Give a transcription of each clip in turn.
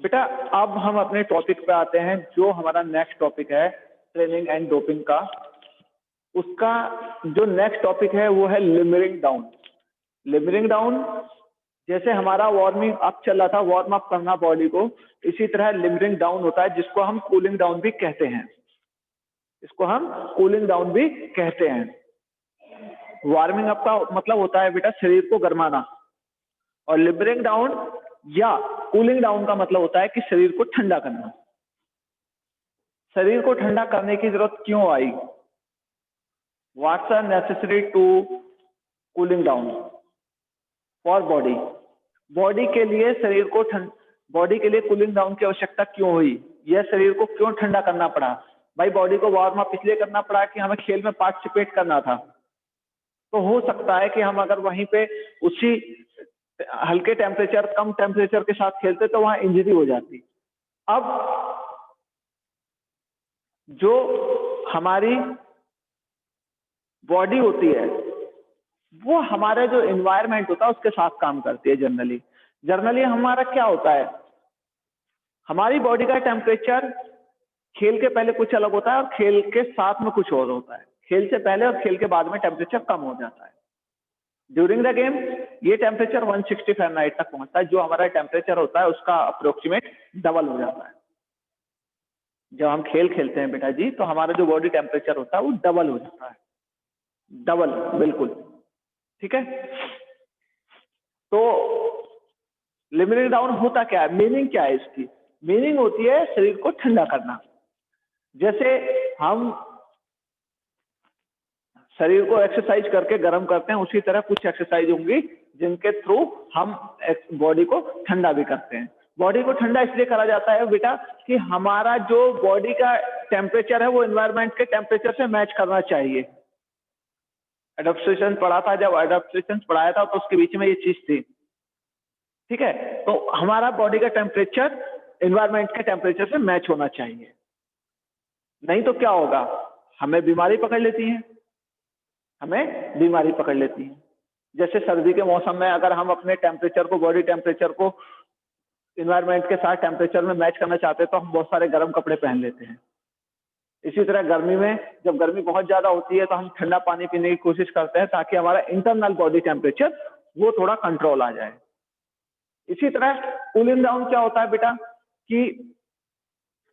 बेटा अब हम अपने टॉपिक पे आते हैं, जो हमारा नेक्स्ट टॉपिक है ट्रेनिंग एंड डोपिंग का। उसका जो नेक्स्ट टॉपिक है वो है लिमरिंग डाउन। लिमरिंग डाउन, जैसे हमारा वार्मिंग अप चल रहा था, वार्म अप करना बॉडी को, इसी तरह लिमरिंग डाउन होता है, जिसको हम कूलिंग डाउन भी कहते हैं। इसको हम कूलिंग डाउन भी कहते हैं। वार्मिंग अप का मतलब होता है बेटा शरीर को गर्माना, और लिमरिंग डाउन या कूलिंग डाउन का मतलब होता है कि शरीर को ठंडा करना। शरीर को ठंडा करने की जरूरत क्यों आई? What's are necessary to cooling down for body? Body के लिए शरीर को बॉडी के लिए कूलिंग डाउन की आवश्यकता क्यों हुई? यह शरीर को क्यों ठंडा करना पड़ा? भाई बॉडी को वार्म अप इसलिए करना पड़ा कि हमें खेल में पार्टिसिपेट करना था। तो हो सकता है कि हम अगर वहीं पे उसी हल्के टेम्परेचर, कम टेम्परेचर के साथ खेलते तो वहां इंजरी हो जाती। अब जो हमारी बॉडी होती है वो हमारे जो एनवायरनमेंट होता है उसके साथ काम करती है। जनरली हमारा क्या होता है, हमारी बॉडी का टेम्परेचर खेल के पहले कुछ अलग होता है और खेल के साथ में कुछ और होता है। खेल से पहले और खेल के बाद में टेम्परेचर कम हो जाता है। ड्यूरिंग द गेम ये टेम्परेचर 160 फ़ारेनहाइट तक पहुंचता है। जो हमारा टेम्परेचर होता है उसका अप्रोक्सीमेट डबल हो जाता है। जब हम खेल खेलते हैं बेटा जी, तो हमारा जो बॉडी टेम्परेचर होता है वो डबल हो जाता है। डबल, बिल्कुल ठीक है। तो लिमरिंग डाउन होता क्या है, मीनिंग क्या है इसकी? मीनिंग होती है शरीर को ठंडा करना। जैसे हम शरीर को एक्सरसाइज करके गर्म करते हैं, उसी तरह कुछ एक्सरसाइज होंगी जिनके थ्रू हम बॉडी को ठंडा भी करते हैं। बॉडी को ठंडा इसलिए करा जाता है बेटा कि हमारा जो बॉडी का टेम्परेचर है वो एनवायरनमेंट के टेम्परेचर से मैच करना चाहिए। एडाप्टेशन पढ़ा था, जब एडाप्टेशन पढ़ाया था तो उसके बीच में ये चीज थी, ठीक है। तो हमारा बॉडी का टेम्परेचर एनवायरनमेंट के टेम्परेचर से मैच होना चाहिए, नहीं तो क्या होगा, हमें बीमारी पकड़ लेती है। हमें बीमारी पकड़ लेती है। जैसे सर्दी के मौसम में अगर हम अपने टेम्परेचर को, बॉडी टेम्परेचर को एनवायरनमेंट के साथ टेम्परेचर में मैच करना चाहते हैं तो हम बहुत सारे गर्म कपड़े पहन लेते हैं। इसी तरह गर्मी में, जब गर्मी बहुत ज्यादा होती है तो हम ठंडा पानी पीने की कोशिश करते हैं ताकि हमारा इंटरनल बॉडी टेम्परेचर वो थोड़ा कंट्रोल आ जाए। इसी तरह कूलिंग डाउन क्या होता है बेटा कि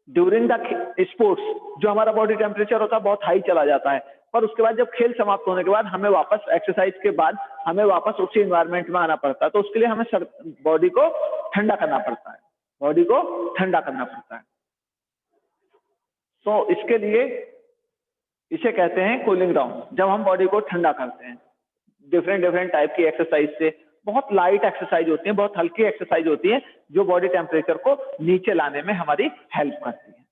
ड्यूरिंग द स्पोर्ट्स जो हमारा बॉडी टेम्परेचर होता है बहुत हाई चला जाता है, पर उसके बाद जब खेल समाप्त होने के बाद हमें वापस एक्सरसाइज के बाद हमें वापस उसी एनवायरनमेंट में आना पड़ता है। तो उसके लिए हमें बॉडी को ठंडा करना पड़ता है। बॉडी को ठंडा करना पड़ता है। तो इसके लिए इसे कहते हैं कूलिंग डाउन। जब हम बॉडी को ठंडा करते हैं डिफरेंट टाइप की एक्सरसाइज से, बहुत लाइट एक्सरसाइज होती है, बहुत हल्की एक्सरसाइज होती है जो बॉडी टेम्परेचर को नीचे लाने में हमारी हेल्प करती है,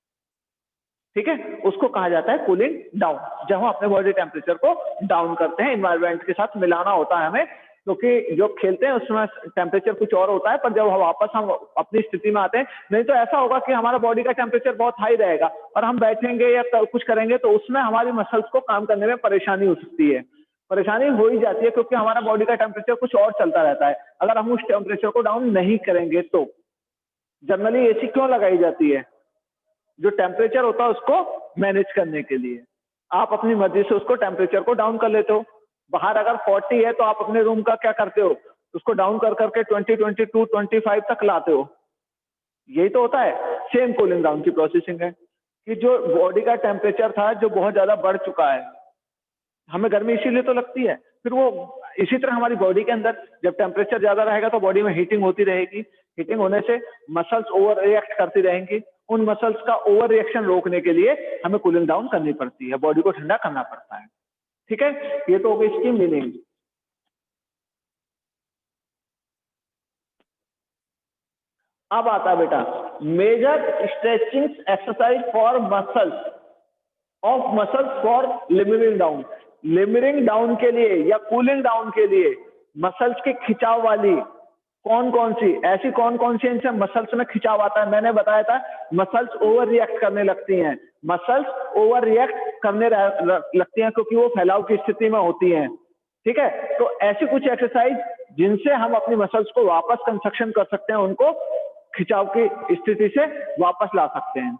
ठीक है। उसको कहा जाता है कूलिंग डाउन। जब हम अपने बॉडी टेम्परेचर को डाउन करते हैं, एनवायरनमेंट के साथ मिलाना होता है हमें, क्योंकि जो खेलते हैं उसमें टेम्परेचर कुछ और होता है, पर जब हम वापस अपनी स्थिति में आते हैं, नहीं तो ऐसा होगा कि हमारा बॉडी का टेम्परेचर बहुत हाई रहेगा और हम बैठेंगे या कुछ करेंगे तो उसमें हमारी मसल्स को काम करने में परेशानी हो सकती है। परेशानी हो ही जाती है क्योंकि हमारा बॉडी का टेम्परेचर कुछ और चलता रहता है। अगर हम उस टेम्परेचर को डाउन नहीं करेंगे तो जनरली एसी क्यों लगाई जाती है? जो टेम्परेचर होता है उसको मैनेज करने के लिए। आप अपनी मर्जी से उसको टेम्परेचर को डाउन कर लेते हो। बाहर अगर 40 है तो आप अपने रूम का क्या करते हो, उसको डाउन कर करके 20, 22, 25 तक लाते हो। यही तो होता है। सेम कूलिंग डाउन की प्रोसेसिंग है कि जो बॉडी का टेम्परेचर था जो बहुत ज्यादा बढ़ चुका है, हमें गर्मी इसीलिए तो लगती है, फिर वो इसी तरह हमारी बॉडी के अंदर जब टेम्परेचर ज्यादा रहेगा तो बॉडी में हीटिंग होती रहेगी। हीटिंग होने से मसल्स ओवर रिएक्ट करती रहेंगी। उन मसल्स का ओवर रिएक्शन रोकने के लिए हमें कूलिंग डाउन करनी पड़ती है, बॉडी को ठंडा करना पड़ता है, ठीक है। ये तो हो गई इसकी मीनिंग। अब आता है बेटा major stretching exercise for muscles for limbering down. Limbering down के लिए या कूलिंग डाउन के लिए मसल्स के खिंचाव वाली कौन कौन सी, ऐसी कौन कौन सी इनसे मसल्स में खिंचाव आता है? मैंने बताया था मसल्स ओवर रिएक्ट करने लगती हैं। मसल्स ओवर रिएक्ट करने लगती हैं क्योंकि वो फैलाव की स्थिति में होती हैं, ठीक है। तो ऐसी कुछ एक्सरसाइज जिनसे हम अपनी मसल्स को वापस कंस्ट्रक्शन कर सकते हैं, उनको खिंचाव की स्थिति से वापस ला सकते हैं,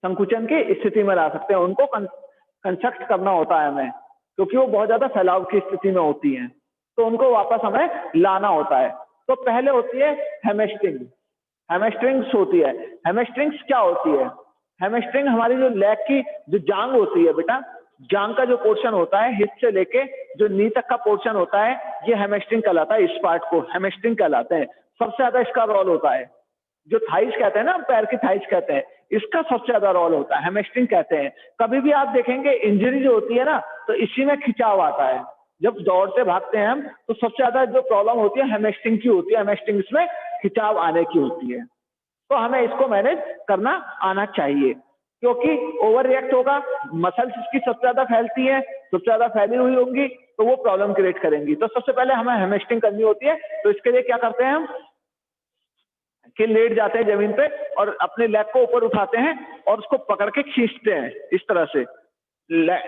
संकुचन की स्थिति में ला सकते हैं। उनको कंस्ट्रक्ट करना होता है हमें, क्योंकि वो बहुत ज्यादा फैलाव की स्थिति में होती हैं, तो उनको वापस हमें लाना होता है। तो पहले होती है हैमस्ट्रिंग, हैमस्ट्रिंग्स होती है। हैमस्ट्रिंग्स क्या होती है? हैमस्ट्रिंग हमारी जो लेग की जो जांग होती है बेटा, जांग का जो पोर्शन होता है हिप से लेके जो नी तक का पोर्शन होता है, ये हैमस्ट्रिंग कहलाता है। इस पार्ट को हैमस्ट्रिंग कहलाते हैं। सबसे ज्यादा इसका रोल होता है, जो थाइस कहते हैं ना, पैर की थाइस कहते हैं, इसका सबसे ज्यादा रोल होता है, हैमस्ट्रिंग कहते हैं। कभी भी आप देखेंगे इंजरी जो होती है ना, तो इसी में खिंचाव आता है। जब दौड़ते भागते हैं हम, तो सबसे ज्यादा जो प्रॉब्लम होती है हैमस्ट्रिंग की होती है, हैमस्ट्रिंग में खिंचाव आने की होती है। तो हमें इसको मैनेज करना आना चाहिए, क्योंकि ओवर रिएक्ट होगा, मसल्स इसकी सबसे ज्यादा फैलती है, सबसे ज्यादा फैली हुई होंगी, तो वो प्रॉब्लम क्रिएट करेंगी। तो सबसे पहले हमें हैमस्ट्रिंग करनी होती है। तो इसके लिए क्या करते हैं हम कि लेट जाते हैं जमीन पे और अपने लेग को ऊपर उठाते हैं और उसको पकड़ के खींचते हैं, इस तरह से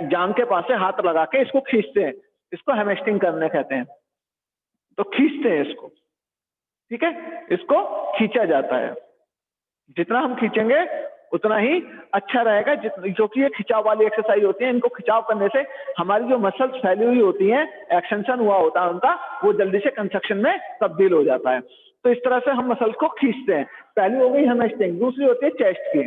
जांग के पास से हाथ लगा के इसको खींचते हैं। इसको हैमस्ट्रिंग करने कहते हैं। तो खींचते हैं इसको, ठीक है, इसको खींचा जाता है। जितना हम खींचेंगे उतना ही अच्छा रहेगा, क्योंकि ये खिंचाव वाली एक्सरसाइज होती है। इनको खिंचाव करने से हमारी जो मसल्स फैली हुई होती हैं, एक्सटेंशन हुआ होता है उनका, वो जल्दी से कंस्ट्रक्शन में तब्दील हो जाता है। तो इस तरह से हम मसल्स को खींचते हैं। पहली हो गई हैमस्ट्रिंग। दूसरी होती है चेस्ट की।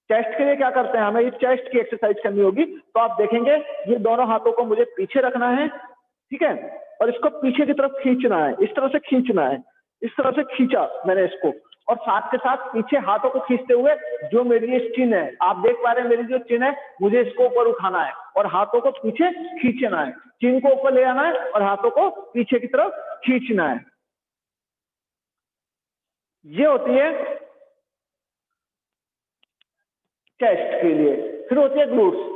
चेस्ट के लिए क्या करते हैं, हमें ये चेस्ट की एक्सरसाइज करनी होगी। तो आप देखेंगे ये दोनों हाथों को मुझे पीछे रखना है, ठीक है, और इसको पीछे की तरफ खींचना है, इस तरह से खींचना है। इस तरह से खींचा मैंने इसको, और साथ के साथ पीछे हाथों को खींचते हुए जो मेरी ये चिन है, आप देख पा रहे हैं मेरी जो चिन है, मुझे इसको ऊपर उठाना है और हाथों को पीछे खींचना है। चिन को ऊपर ले आना है और हाथों को पीछे की तरफ खींचना है। ये होती है चेस्ट के लिए। फिर होती है ग्लूट्स।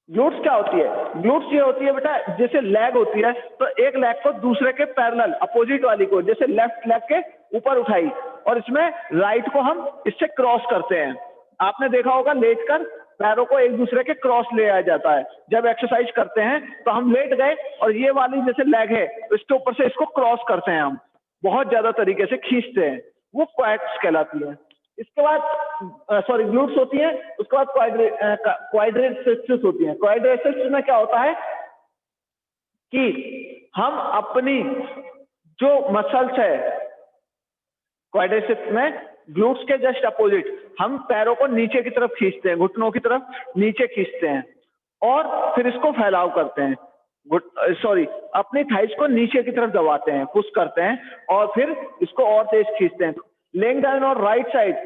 ग्लूट्स क्या होती है? ग्लूट्स ये होती है बेटा, जैसे लेग होती है, तो एक लेग को दूसरे के पैरेलल, अपोजिट वाली को, जैसे लेफ्ट लेग के ऊपर उठाई और इसमें राइट को हम इससे क्रॉस करते हैं। आपने देखा होगा लेटकर पैरों को एक दूसरे के क्रॉस ले आया जाता है। जब एक्सरसाइज करते हैं तो हम लेट गए और ये वाली जैसे लेग है, इसके ऊपर से इसको क्रॉस करते हैं, हम बहुत ज्यादा तरीके से खींचते हैं, वो क्वाड्स कहलाती है। इसके बाद सॉरी ग्लूट्स होती है। उसके बाद क्वाड्रिसेप्स होती है। क्वाड्रिसेप्स में क्या होता है कि हम अपनी जो मसल्स है, क्वाड्रिसेप्स में ग्लूट्स के जस्ट अपोजिट हम पैरों को नीचे की तरफ खींचते हैं, घुटनों की तरफ नीचे खींचते हैं और फिर इसको फैलाव करते हैं। अपनी थाइस को नीचे की तरफ दबाते हैं, पुश करते हैं और फिर इसको और तेज खींचते हैं। लेग डाउन और राइट साइड,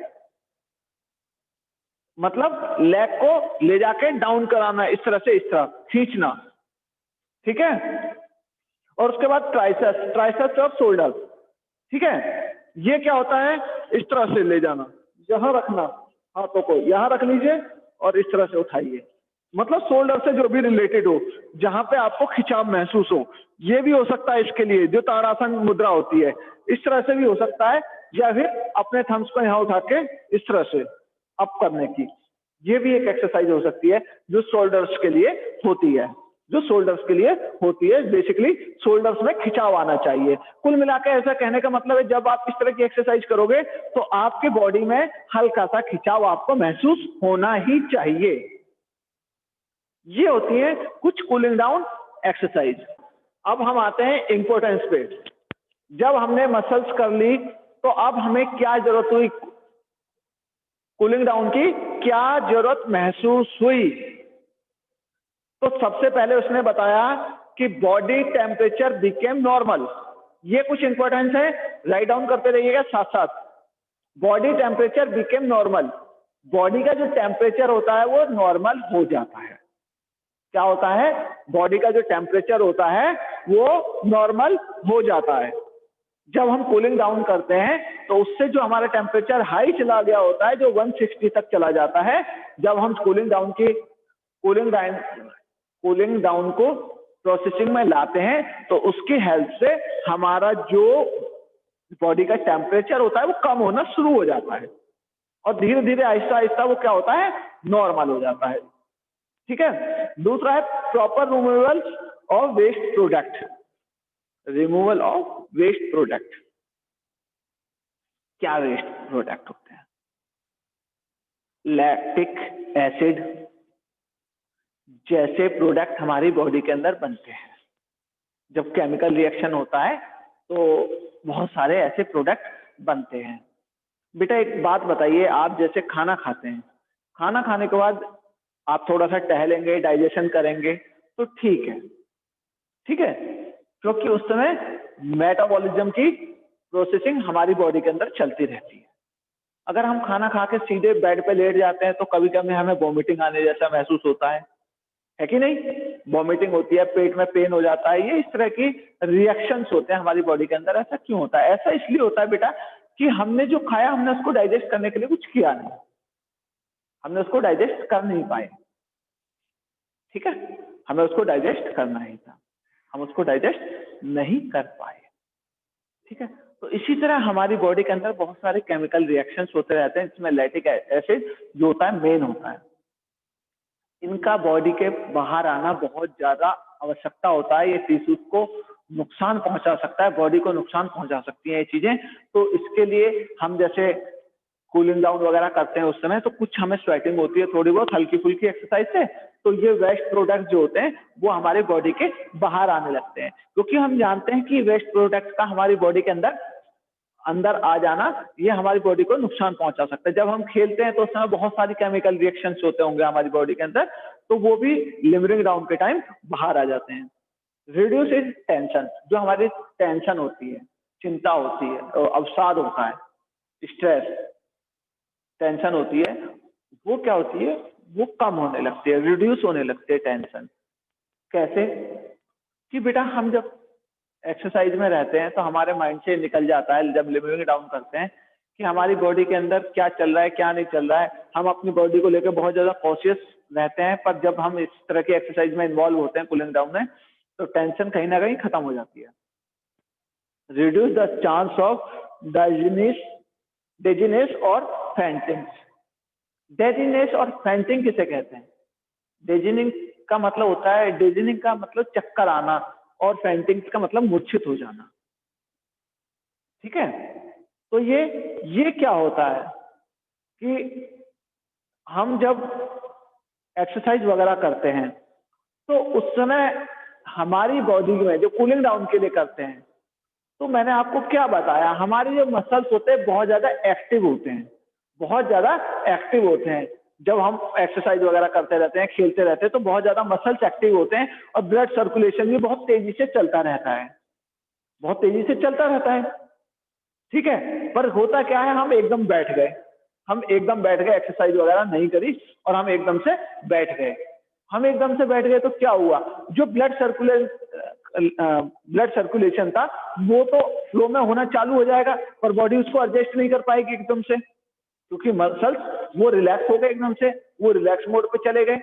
मतलब लेग को ले जाके डाउन कराना, इस तरह से, इस तरह खींचना, ठीक है। और उसके बाद ट्राइसेप्स, ट्राइसेप्स और शोल्डर, ठीक है। ये क्या होता है, इस तरह से ले जाना, यहां रखना, हाथों को यहां रख लीजिए और इस तरह से उठाइए, मतलब शोल्डर से जो भी रिलेटेड हो, जहां पे आपको खिंचाव महसूस हो। ये भी हो सकता है इसके लिए जो ताड़ासन मुद्रा होती है, इस तरह से भी हो सकता है, या फिर अपने थम्स को यहाँ उठा के इस तरह से अप करने की, ये भी एक एक्सरसाइज हो सकती है जो शोल्डर्स के लिए होती है, जो शोल्डर्स के लिए होती है। बेसिकली शोल्डर्स में खिंचाव आना चाहिए। कुल मिलाकर ऐसा कहने का मतलब है, जब आप इस तरह की एक्सरसाइज करोगे तो आपके बॉडी में हल्का सा खिंचाव आपको महसूस होना ही चाहिए। ये होती है कुछ कूलिंग डाउन एक्सरसाइज। अब हम आते हैं इंपॉर्टेंस पे। जब हमने मसल्स कर ली तो अब हमें क्या जरूरत हुई, कूलिंग डाउन की क्या जरूरत महसूस हुई? तो सबसे पहले उसने बताया कि बॉडी टेम्परेचर बिकेम नॉर्मल। ये कुछ इंपॉर्टेंस है, राइट डाउन करते रहिएगा साथ साथ। Body temperature became normal, body का जो टेम्परेचर होता है वो नॉर्मल हो जाता है। क्या होता है? बॉडी का जो टेम्परेचर होता है वो नॉर्मल हो जाता है। जब हम कूलिंग डाउन करते हैं तो उससे जो हमारा टेम्परेचर हाई चला गया होता है, जो 160 तक चला जाता है, जब हम कूलिंग डाउन को प्रोसेसिंग में लाते हैं तो उसकी हेल्प से हमारा जो बॉडी का टेम्परेचर होता है वो कम होना शुरू हो जाता है और धीरे धीरे आहिस्ता आहिस्ता वो क्या होता है, नॉर्मल हो जाता है, ठीक है। दूसरा है proper removal of waste product, removal of waste product. क्या वेस्ट प्रोडक्ट होते हैं? लैक्टिक एसिड जैसे प्रोडक्ट हमारी बॉडी के अंदर बनते हैं। जब केमिकल रिएक्शन होता है तो बहुत सारे ऐसे प्रोडक्ट बनते हैं। बेटा एक बात बताइए, आप जैसे खाना खाते हैं, खाना खाने के बाद आप थोड़ा सा टहलेंगे, डाइजेशन करेंगे तो ठीक है, ठीक है, क्योंकि उस समय मेटाबॉलिज्म की प्रोसेसिंग हमारी बॉडी के अंदर चलती रहती है। अगर हम खाना खा के सीधे बेड पे लेट जाते हैं तो कभी कभी हमें वॉमिटिंग आने जैसा महसूस होता है कि नहीं? वॉमिटिंग होती है, पेट में पेन हो जाता है, ये इस तरह की रिएक्शंस होते हैं हमारी बॉडी के अंदर। ऐसा क्यों होता है? ऐसा इसलिए होता है बेटा कि हमने जो खाया हमने उसको डाइजेस्ट करने के लिए कुछ किया नहीं, हमने उसको डाइजेस्ट कर नहीं पाए, ठीक है, हमें उसको डाइजेस्ट करना ही था, हम उसको डाइजेस्ट नहीं कर पाए, ठीक है। तो इसी तरह हमारी बॉडी के अंदर बहुत सारे केमिकल रिएक्शंस होते रहते हैं, जिसमें लैक्टिक एसिड जो होता है मेन होता है। इनका बॉडी के बाहर आना बहुत ज्यादा आवश्यकता होता है। ये टिश्यूज को नुकसान पहुंचा सकता है, बॉडी को नुकसान पहुंचा सकती है ये चीजें। तो इसके लिए हम जैसे कूलिंग डाउन वगैरह करते हैं उस समय तो कुछ हमें स्वेटिंग होती है, थोड़ी बहुत हल्की फुल्की एक्सरसाइज से, तो ये वेस्ट प्रोडक्ट जो होते हैं वो हमारे बॉडी के बाहर आने लगते हैं। क्योंकि हम जानते हैं कि वेस्ट प्रोडक्ट का हमारी बॉडी के अंदर आ जाना ये हमारी बॉडी को नुकसान पहुंचा सकता है। जब हम खेलते हैं तो उस समय बहुत सारी केमिकल रिएक्शंस होते होंगे हमारी बॉडी के अंदर, तो वो भी लिमरिंग डाउन के टाइम बाहर आ जाते हैं। रिड्यूस इज टेंशन, जो हमारी टेंशन होती है, चिंता होती है, अवसाद होता है, स्ट्रेस, टेंशन होती है, वो क्या होती है, वो कम होने लगती है, रिड्यूस होने लगती है टेंशन। कैसे? कि बेटा हम जब एक्सरसाइज में रहते हैं तो हमारे माइंड से निकल जाता है, जब लिमिंग डाउन करते हैं, कि हमारी बॉडी के अंदर क्या चल रहा है क्या नहीं चल रहा है। हम अपनी बॉडी को लेकर बहुत ज्यादा कॉशियस रहते हैं, पर जब हम इस तरह की एक्सरसाइज में इन्वॉल्व होते हैं कूलिंग डाउन में, तो टेंशन कहीं ना कहीं खत्म हो जाती है। Reduce the chance of dizziness और फैंटिंग। डेजीनेस और फैंटिंग किसे कहते हैं? डेजीनिंग का मतलब होता है, डेजीनिंग का मतलब चक्कर आना, और फैंटिंग का मतलब मूर्छित हो जाना, ठीक है। तो ये क्या होता है कि हम जब एक्सरसाइज वगैरह करते हैं तो उस समय हमारी बॉडी में जो कूलिंग डाउन के लिए करते हैं, तो मैंने आपको क्या बताया, हमारे जो मसल्स होते हैं बहुत ज्यादा एक्टिव होते हैं, बहुत ज्यादा एक्टिव होते हैं। जब हम एक्सरसाइज वगैरह करते रहते हैं, खेलते रहते हैं, तो बहुत ज्यादा मसल्स एक्टिव होते हैं और ब्लड सर्कुलेशन भी बहुत तेजी से चलता रहता है, बहुत तेजी से चलता रहता है, ठीक है। पर होता क्या है, हम एकदम बैठ गए, हम एकदम बैठ गए, एक्सरसाइज वगैरह नहीं करी और हम एकदम से बैठ गए। हम एकदम से बैठ गए तो क्या हुआ, जो ब्लड सर्कुलेशन था वो तो फ्लो में होना चालू हो जाएगा, पर बॉडी उसको एडजस्ट नहीं कर पाएगी एकदम से, क्योंकि मसल्स वो रिलैक्स हो गए, एकदम से वो रिलैक्स मोड पे चले गए,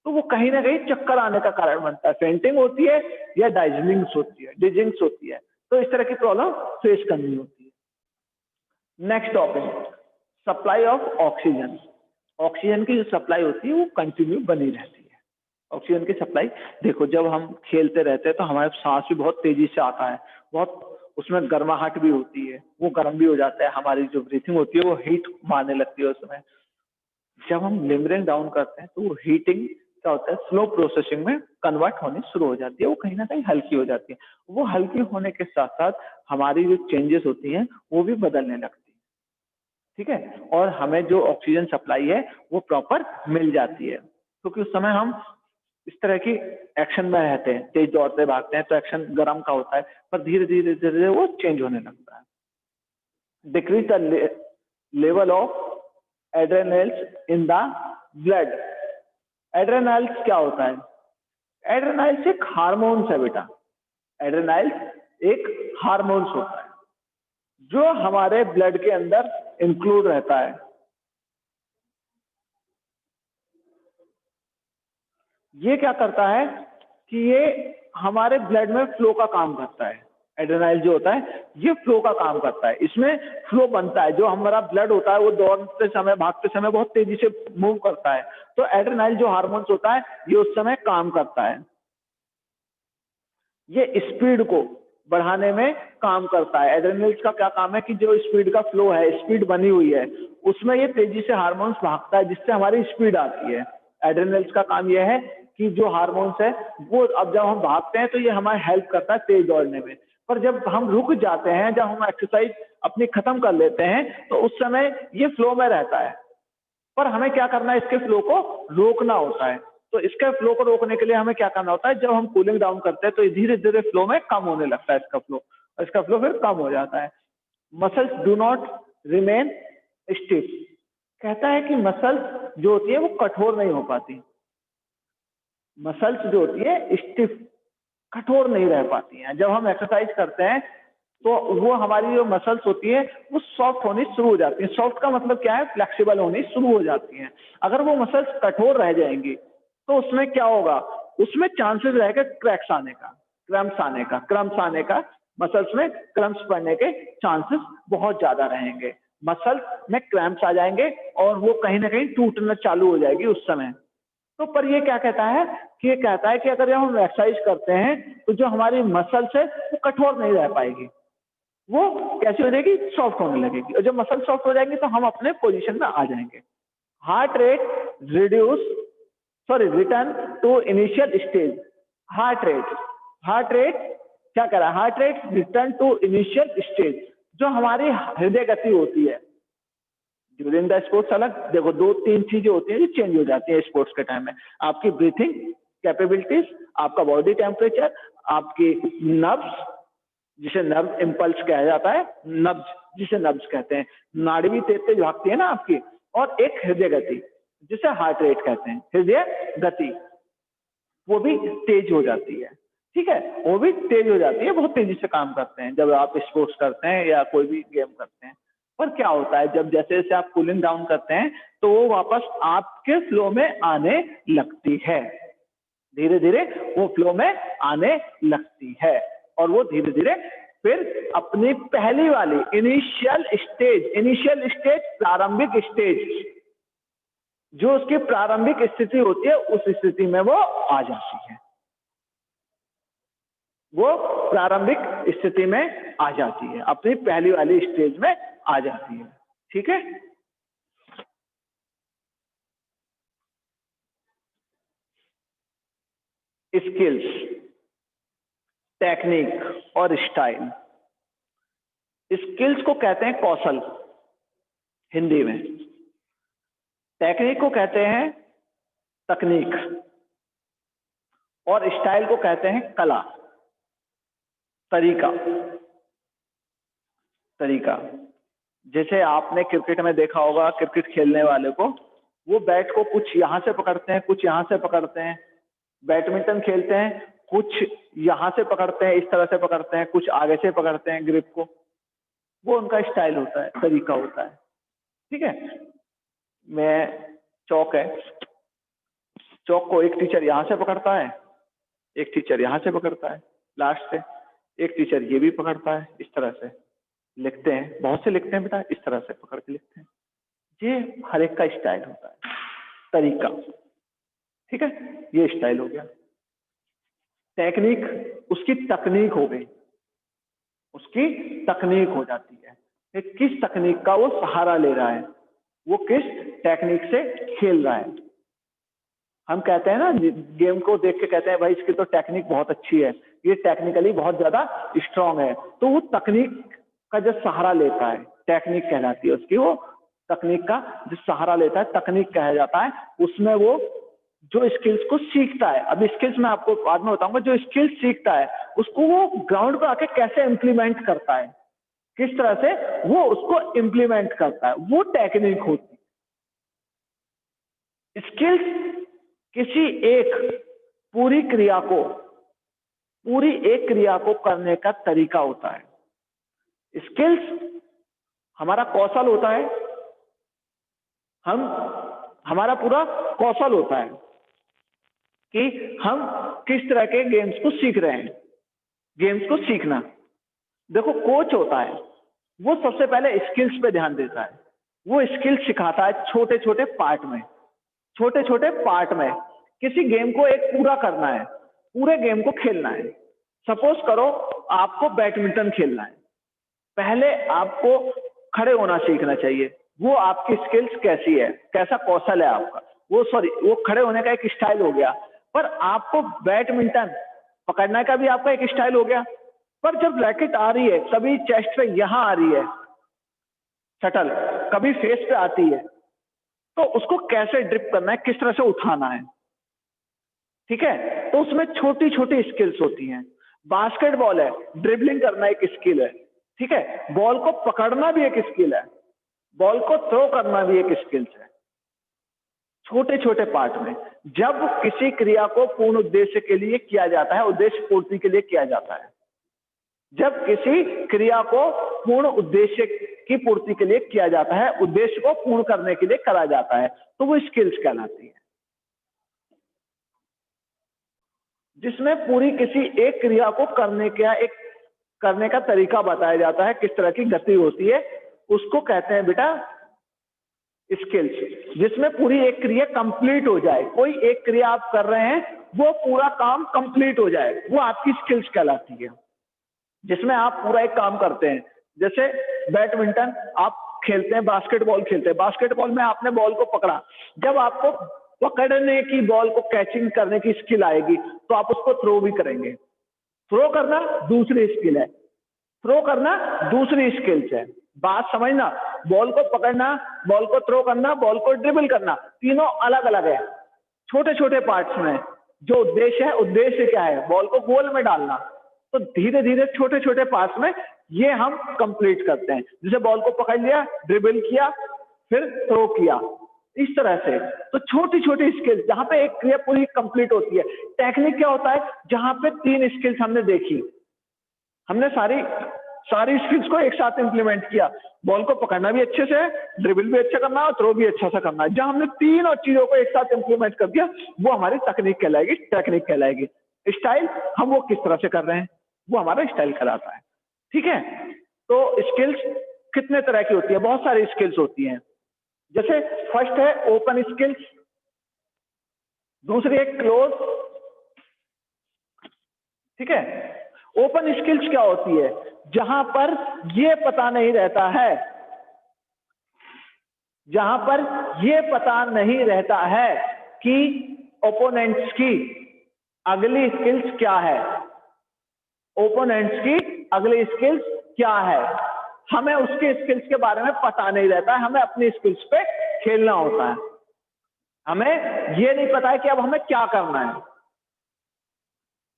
तो वो कहीं ना कहीं चक्कर आने का कारण बनता है। फेंटिंग होती है या डाइजिंग्स होती है, डिजिंग्स होती है, तो इस तरह की प्रॉब्लम फेस करनी होती है। Next topic, supply of oxygen. Oxygen की जो सप्लाई होती है वो कंटिन्यू बनी रहती है। ऑक्सीजन की सप्लाई, देखो जब हम खेलते रहते हैं तो हमारे सांस भी बहुत तेजी से आता है, बहुत उसमें गर्माहट भी होती है, वो गर्म भी हो जाता है, हमारी जो ब्रीथिंग होती है वो हीट मारने लगती है उस समय। जब हम लिमरिंग डाउन करते हैं तो वो हीटिंग क्या होता है, स्लो प्रोसेसिंग में कन्वर्ट होनी शुरू हो जाती है, वो कहीं ना कहीं हल्की हो जाती है। वो हल्की होने के साथ साथ हमारी जो चेंजेस होती हैं वो भी बदलने लगती है, ठीक है, और हमें जो ऑक्सीजन सप्लाई है वो प्रॉपर मिल जाती है, क्योंकि उस समय हम इस तरह की एक्शन में रहते हैं, तेज दौड़ते भागते हैं, तो एक्शन गर्म का होता है, पर धीरे धीरे धीरे वो चेंज होने लगता है। Decrease the level of adrenals in the blood. Adrenals क्या होता है? एड्रेनल्स एक हार्मोन्स है बेटा, एड्रेनल्स एक हार्मोन्स होता है जो हमारे ब्लड के अंदर इंक्लूड रहता है। ये क्या करता है कि ये हमारे ब्लड में फ्लो का काम करता है। एड्रेनाइल जो होता है ये फ्लो का काम करता है, इसमें फ्लो बनता है। जो हमारा ब्लड होता है वो दौड़ते समय भागते समय बहुत तेजी से मूव करता है, तो एड्रेनाइल जो हार्मोन्स होता है ये उस समय काम करता है। ये स्पीड को बढ़ाने में काम करता है। एड्रेनल्स का क्या काम है कि जो स्पीड का फ्लो है, स्पीड बनी हुई है, उसमें ये तेजी से हार्मोन्स भागता है जिससे हमारी स्पीड आती है। एड्रेनल्स का काम यह है कि जो हार्मोन्स है वो अब जब हम भागते हैं तो ये हमारी हेल्प करता है तेज दौड़ने में। पर जब हम रुक जाते हैं, जब हम एक्सरसाइज अपनी खत्म कर लेते हैं, तो उस समय ये फ्लो में रहता है। पर हमें क्या करना है, इसके फ्लो को रोकना होता है। तो इसके फ्लो को रोकने के लिए हमें क्या करना होता है, जब हम कूलिंग डाउन करते हैं तो धीरे धीरे फ्लो में कम होने लगता है इसका फ्लो फिर कम हो जाता है। Muscles do not remain stiff. कहता है कि मसल्स जो होती है वो कठोर नहीं हो पाती। मसल्स जो होती है स्टिफ, कठोर नहीं रह पाती हैं। जब हम एक्सरसाइज करते हैं तो वो हमारी जो मसल्स होती है वो सॉफ्ट होनी शुरू हो जाती है। सॉफ्ट का मतलब क्या है, फ्लेक्सिबल होनी शुरू हो जाती हैं। अगर वो मसल्स कठोर रह जाएंगी तो उसमें क्या होगा, उसमें चांसेस रहेगा क्रैक्स आने का, क्रम्स आने का, मसल्स में क्रम्स पड़ने के चांसेस बहुत ज्यादा रहेंगे। मसल्स में क्रैम्प्स आ जाएंगे और वो कहीं ना कहीं टूटना चालू हो जाएगी उस समय। तो पर ये क्या कहता है कि ये कहता है कि अगर हम एक्सरसाइज करते हैं तो जो हमारी मसल्स है वो कठोर नहीं रह पाएगी, वो कैसी हो जाएगी, सॉफ्ट होने लगेगी। और जब मसल सॉफ्ट हो जाएंगी तो हम अपने पोजीशन में आ जाएंगे। Heart rate reduce return to initial stage. Heart rate क्या कह रहा है, heart rate return to initial stage. जो हमारी हृदय गति होती है ड्यूरिंग द स्पोर्ट्स, अलग देखो 2-3 चीजें होती हैं जो चेंज हो जाती है स्पोर्ट्स के टाइम में। आपकी ब्रीथिंग कैपेबिलिटीज, आपका बॉडी टेम्परेचर, आपकी नर्व्स जिसे नर्व इम्पल्स कहा जाता है, नब्ज जिसे नब्ज कहते हैं, नाड़ी भी तेज तेज भागती है ना आपकी, और एक हृदय गति जिसे हार्ट रेट कहते हैं, हृदय गति वो भी तेज हो जाती है। ठीक है, वो भी तेज हो जाती है, बहुत तेजी से काम करते हैं जब आप स्पोर्ट्स करते हैं या कोई भी गेम करते हैं। पर क्या होता है, जब जैसे जैसे आप कूलिंग डाउन करते हैं तो वो वापस आपके फ्लो में आने लगती है, धीरे धीरे वो फ्लो में आने लगती है। और वो धीरे धीरे फिर अपनी पहली वाली इनिशियल स्टेज, प्रारंभिक स्टेज, जो उसकी प्रारंभिक स्थिति होती है उस स्थिति में वो आ जाती है, वो प्रारंभिक स्थिति में आ जाती है, अपनी पहली वाली स्टेज में आ जाती है। ठीक है, स्किल्स, टेक्निक और स्टाइल। स्किल्स को कहते हैं कौशल हिंदी में, टेक्निक को कहते हैं तकनीक, और स्टाइल को कहते हैं कला, तरीका। जैसे आपने क्रिकेट में देखा होगा, क्रिकेट खेलने वाले को वो बैट को कुछ यहां से पकड़ते हैं, कुछ यहां से पकड़ते हैं। बैडमिंटन खेलते हैं, कुछ यहां से पकड़ते हैं, इस तरह से पकड़ते हैं, कुछ आगे से पकड़ते हैं ग्रिप को। वो उनका स्टाइल होता है, तरीका होता है। ठीक है, मैं चौक है, चौक को एक टीचर यहां से पकड़ता है, एक टीचर यहां से पकड़ता है लास्ट से, एक टीचर ये भी पकड़ता है, इस तरह से लिखते हैं। बहुत से लिखते हैं बेटा, इस तरह से पकड़ के लिखते हैं। ये हर एक का स्टाइल होता है, तरीका। ठीक है, ये स्टाइल हो गया। टेक्निक उसकी तकनीक हो गई, उसकी तकनीक हो जाती है कि किस तकनीक का वो सहारा ले रहा है, वो किस टेक्निक से खेल रहा है। हम कहते हैं ना, गेम को देख के कहते हैं भाई इसकी तो टेक्निक बहुत अच्छी है, ये टेक्निकली बहुत ज्यादा स्ट्रांग है। तो वो तकनीक का जो सहारा लेता है, टेक्निक कहलाती है उसकी, वो तकनीक का जो सहारा लेता है तकनीक कहा जाता है। उसमें वो जो स्किल्स को सीखता है, अभी स्किल्स मैं आपको बाद में बताऊंगा, जो स्किल्स सीखता है उसको वो ग्राउंड पर आके कैसे इंप्लीमेंट करता है, किस तरह से वो उसको इंप्लीमेंट करता है, वो टेक्निक होती है। स्किल्स किसी एक पूरी क्रिया को करने का तरीका होता है। स्किल्स हमारा कौशल होता है, हमारा पूरा कौशल होता है कि हम किस तरह के गेम्स को सीख रहे हैं। गेम्स को सीखना, देखो कोच होता है वो सबसे पहले स्किल्स पे ध्यान देता है, वो स्किल्स सिखाता है छोटे छोटे पार्ट में। किसी गेम को एक पूरा करना है, पूरे गेम को खेलना है। सपोज करो आपको बैडमिंटन खेलना है, पहले आपको खड़े होना सीखना चाहिए। वो आपकी स्किल्स कैसी है, कैसा कौशल है आपका, वो खड़े होने का एक स्टाइल हो गया। पर आपको बैडमिंटन पकड़ने का भी आपका एक स्टाइल हो गया। पर जब रैकेट आ रही है, कभी चेस्ट पे यहां आ रही है शटल, कभी फेस पे आती है, तो उसको कैसे ड्रिप करना है, किस तरह से उठाना है, ठीक है। तो उसमें छोटी छोटी स्किल्स होती हैं। बास्केटबॉल है, ड्रिबलिंग करना एक स्किल है, ठीक है। बॉल को पकड़ना भी एक स्किल है, बॉल को थ्रो करना भी एक स्किल्स है। छोटे छोटे पार्ट में जब किसी क्रिया को पूर्ण उद्देश्य के लिए किया जाता है, उद्देश्य पूर्ति के लिए किया जाता है, जब किसी क्रिया को पूर्ण उद्देश्य की पूर्ति के लिए किया जाता है, उद्देश्य को पूर्ण करने के लिए करा जाता है, तो वो स्किल्स कहलाती है। जिसमें पूरी किसी एक क्रिया को करने का तरीका बताया जाता है, किस तरह की गति होती है, उसको कहते हैं बेटा स्किल्स। जिसमें पूरी एक क्रिया कंप्लीट हो जाए, कोई एक क्रिया आप कर रहे हैं, वो पूरा काम कंप्लीट हो जाए, वो आपकी स्किल्स कहलाती है। जिसमें आप पूरा एक काम करते हैं, जैसे बैडमिंटन आप खेलते हैं, बास्केटबॉल खेलते हैं, बास्केटबॉल में आपने बॉल को पकड़ा, जब आपको पकड़ने की, बॉल को कैचिंग करने की स्किल आएगी, तो आप उसको थ्रो भी करेंगे। थ्रो करना दूसरी स्किल है, थ्रो करना दूसरी स्किल्स है। बात समझना, बॉल को पकड़ना, बॉल को थ्रो करना, बॉल को ड्रिबल करना, तीनों अलग अलग है, छोटे छोटे पार्ट्स में। जो उद्देश्य है, उद्देश्य क्या है, बॉल को गोल में डालना। तो धीरे धीरे छोटे छोटे पार्ट्स में ये हम कंप्लीट करते हैं। जैसे बॉल को पकड़ लिया, ड्रिबल किया, फिर थ्रो किया, इस तरह से। तो छोटी छोटी स्किल्स, जहां पे एक क्रिया पूरी कंप्लीट होती है। टेक्निक क्या होता है, जहां पे 3 स्किल्स हमने देखी, हमने सारी स्किल्स को एक साथ इंप्लीमेंट किया। बॉल को पकड़ना भी अच्छे से, ड्रिबल भी अच्छा करना और थ्रो भी अच्छा सा करना है। जहां हमने तीनों चीजों को एक साथ इंप्लीमेंट कर दिया, वो हमारी तकनीक कहलाएगी, टेक्निक कहलाएगी। स्टाइल, हम वो किस तरह से कर रहे हैं, वो हमारा स्टाइल कहलाता है, ठीक है। तो स्किल्स कितने तरह की होती है, बहुत सारी स्किल्स होती हैं। जैसे फर्स्ट है ओपन स्किल्स, दूसरी है क्लोज, ठीक है। ओपन स्किल्स क्या होती है, जहां पर ये पता नहीं रहता है, जहां पर ये पता नहीं रहता है कि ओपोनेंट्स की अगली स्किल्स क्या है, ओपोनेंट्स की अगली स्किल्स क्या है, हमें उसके स्किल्स के बारे में पता नहीं रहता है, हमें अपनी स्किल्स पे खेलना होता है। हमें ये नहीं पता है कि अब हमें क्या करना है,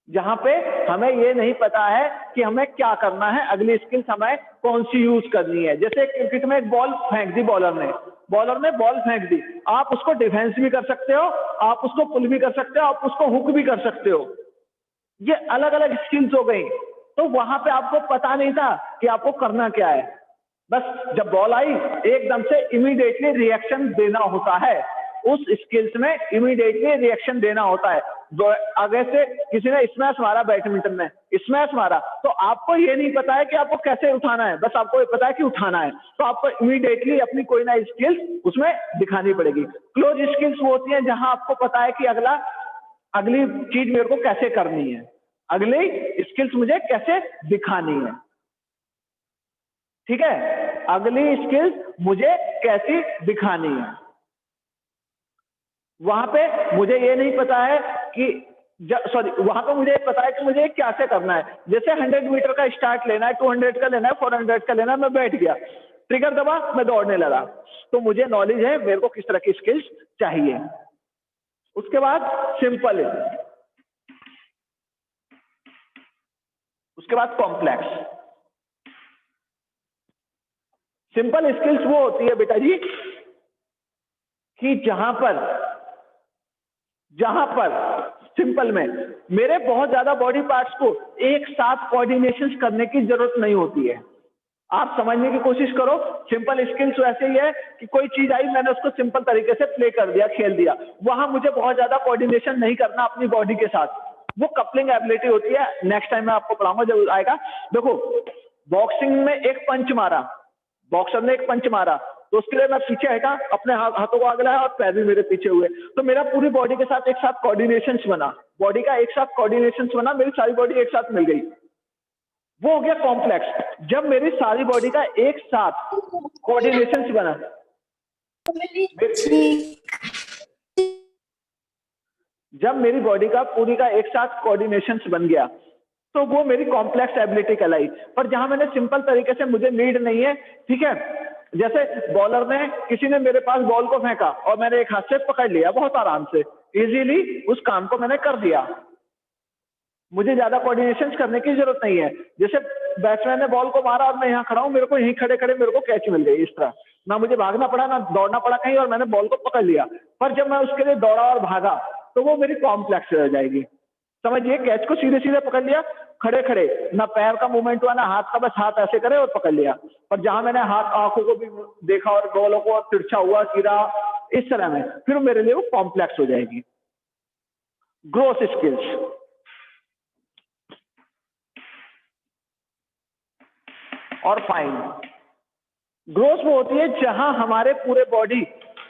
जहां पे हमें ये नहीं पता है कि हमें क्या करना है, अगली स्किल्स हमें कौन सी यूज करनी है। जैसे क्रिकेट में एक बॉल फेंक दी बॉलर ने बॉल फेंक दी, आप उसको डिफेंस भी कर सकते हो, आप उसको पुल भी कर सकते हो, आप उसको हुक भी कर सकते हो। ये अलग अलग स्किल्स हो गई। तो वहां पे आपको पता नहीं था कि आपको करना क्या है, बस जब बॉल आई एकदम से इमीडिएटली रिएक्शन देना होता है, उस स्किल्स में इमीडिएटली रिएक्शन देना होता है। आगे से किसी ने स्मैश मारा, बैडमिंटन में स्मैश मारा, तो आपको ये नहीं पता है कि आपको कैसे उठाना है, बस आपको ये पता है कि उठाना है, तो आपको इमीडिएटली अपनी कोई ना स्किल्स उसमें दिखानी पड़ेगी। क्लोज स्किल्स वो होती हैं जहां आपको पता है कि अगली चीज मेरे को कैसे करनी है, अगली स्किल्स मुझे कैसे दिखानी है, ठीक है। अगली स्किल्स मुझे कैसी दिखानी है, वहां पे मुझे ये नहीं पता है कि वहां पे मुझे पता है कि मुझे क्या से करना है। जैसे 100 मीटर का स्टार्ट लेना है, 200 का लेना है, 400 का लेना है, मैं बैठ गया, ट्रिगर दबा, मैं दौड़ने लगा, तो मुझे नॉलेज है मेरे को किस तरह की स्किल्स चाहिए। उसके बाद सिंपल है, उसके बाद कॉम्प्लेक्स। सिंपल स्किल्स वो होती है बेटा जी कि जहां पर सिंपल में मेरे बहुत ज्यादा बॉडी पार्ट्स को एक साथ कोऑर्डिनेशन करने की जरूरत नहीं होती है। आप समझने की कोशिश करो, सिंपल स्किल्स वैसे ही है कि कोई चीज आई, मैंने उसको सिंपल तरीके से प्ले कर दिया, खेल दिया, वहां मुझे बहुत ज्यादा कोऑर्डिनेशन नहीं करना अपनी बॉडी के साथ, वो कपलिंग एबिलिटी होती है। नेक्स्ट टाइम मैं आपको पढ़ाऊंगा जब आएगा। देखो, बॉक्सिंग में एक पंच मारा, बॉक्सर ने एक पंच मारा, तो उसके लिए मैं पीछे हटा, अपने हाथों को आगे लाया और पैर भी मेरे पीछे हुए, तो मेरा पूरी बॉडी के साथ एक साथ कोऑर्डिनेशन बना, बॉडी का एक साथ कोऑर्डिनेशन बना, मेरी सारी बॉडी एक साथ मिल गई। वो हो गया कॉम्प्लेक्स। जब मेरी सारी बॉडी का एक साथ कोऑर्डिनेशन से बना, जब मेरी बॉडी का पूरी का एक साथ कोऑर्डिनेशन से बन गया तो वो मेरी कॉम्प्लेक्स एबिलिटी कहलाई। पर जहां मैंने सिंपल तरीके से, मुझे नीड नहीं है, ठीक है, जैसे बॉलर ने, किसी ने मेरे पास बॉल को फेंका और मैंने एक हाथ से पकड़ लिया बहुत आराम से, इजीली उस काम को मैंने कर दिया, मुझे ज्यादा कोऑर्डिनेशन करने की जरूरत नहीं है। जैसे बैट्समैन ने बॉल को मारा और मैं यहाँ खड़ा हूँ, मेरे को यहीं खड़े खड़े मेरे को कैच मिल गई, इस तरह ना मुझे भागना पड़ा ना दौड़ना पड़ा कहीं, और मैंने बॉल को पकड़ लिया। पर जब मैं उसके लिए दौड़ा और भागा तो वो मेरी कॉम्प्लेक्स रह जाएगी। समझिए, कैच को सीधे सीधे पकड़ लिया, खड़े खड़े, ना पैर का मूवमेंट हुआ ना हाथ का, बस हाथ ऐसे करे और पकड़ लिया। पर जहां मैंने हाथ, आंखों को भी देखा और बॉलों को तिरछा हुआ, गिरा, इस तरह में, फिर मेरे लिए वो कॉम्प्लेक्स हो जाएगी। ग्रोस स्किल्स, और फाइन। ग्रोस वो होती है जहां हमारे पूरे बॉडी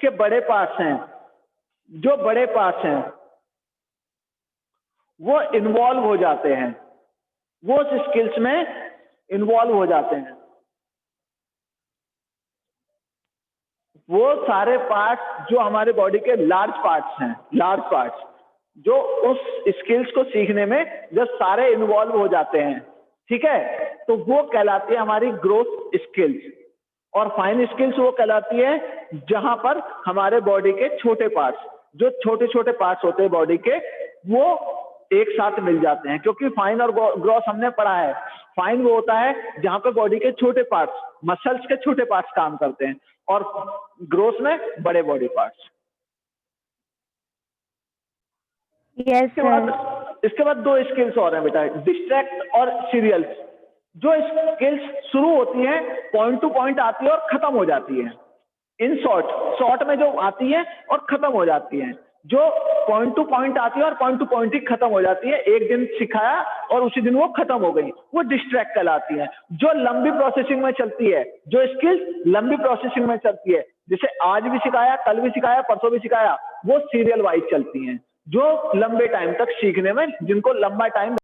के बड़े पार्ट्स हैं, जो बड़े पार्ट्स हैं वो इन्वॉल्व हो जाते हैं, वो उस स्किल्स में इन्वॉल्व हो जाते हैं। वो सारे पार्ट्स जो हमारे बॉडी के लार्ज पार्ट्स हैं, लार्ज पार्ट्स जो उस स्किल्स को सीखने में जब सारे इन्वॉल्व हो जाते हैं, ठीक है, तो वो कहलाती है हमारी ग्रोथ स्किल्स। और फाइन स्किल्स वो कहलाती है जहां पर हमारे बॉडी के छोटे पार्ट्स, जो छोटे छोटे पार्ट्स होते हैं बॉडी के, वो एक साथ मिल जाते हैं। क्योंकि फाइन और ग्रॉस हमने पढ़ा है, फाइन वो होता है जहां पे बॉडी के छोटे पार्ट्स, मसल्स के छोटे पार्ट्स काम करते हैं, और ग्रोस में बड़े बॉडी पार्ट्स। Yes sir. इसके बाद दो स्किल्स और हैं बेटा, डिस्ट्रैक्ट और सीरियल्स। जो स्किल्स शुरू होती हैं, पॉइंट टू पॉइंट आती है और खत्म हो जाती है। इन शॉर्ट, शॉर्ट में जो आती है और खत्म हो जाती है। जो पॉइंट टू पॉइंट आती है और पॉइंट टू पॉइंट ही खत्म हो जाती है, एक दिन सिखाया और उसी दिन वो खत्म हो गई, वो डिस्ट्रैक्ट कहलाती है। जो लंबी प्रोसेसिंग में चलती है, जो स्किल्स लंबी प्रोसेसिंग में चलती है, जिसे आज भी सिखाया, कल भी सिखाया, परसों भी सिखाया, वो सीरियल वाइज चलती हैं, जो लंबे टाइम तक सीखने में, जिनको लंबा टाइम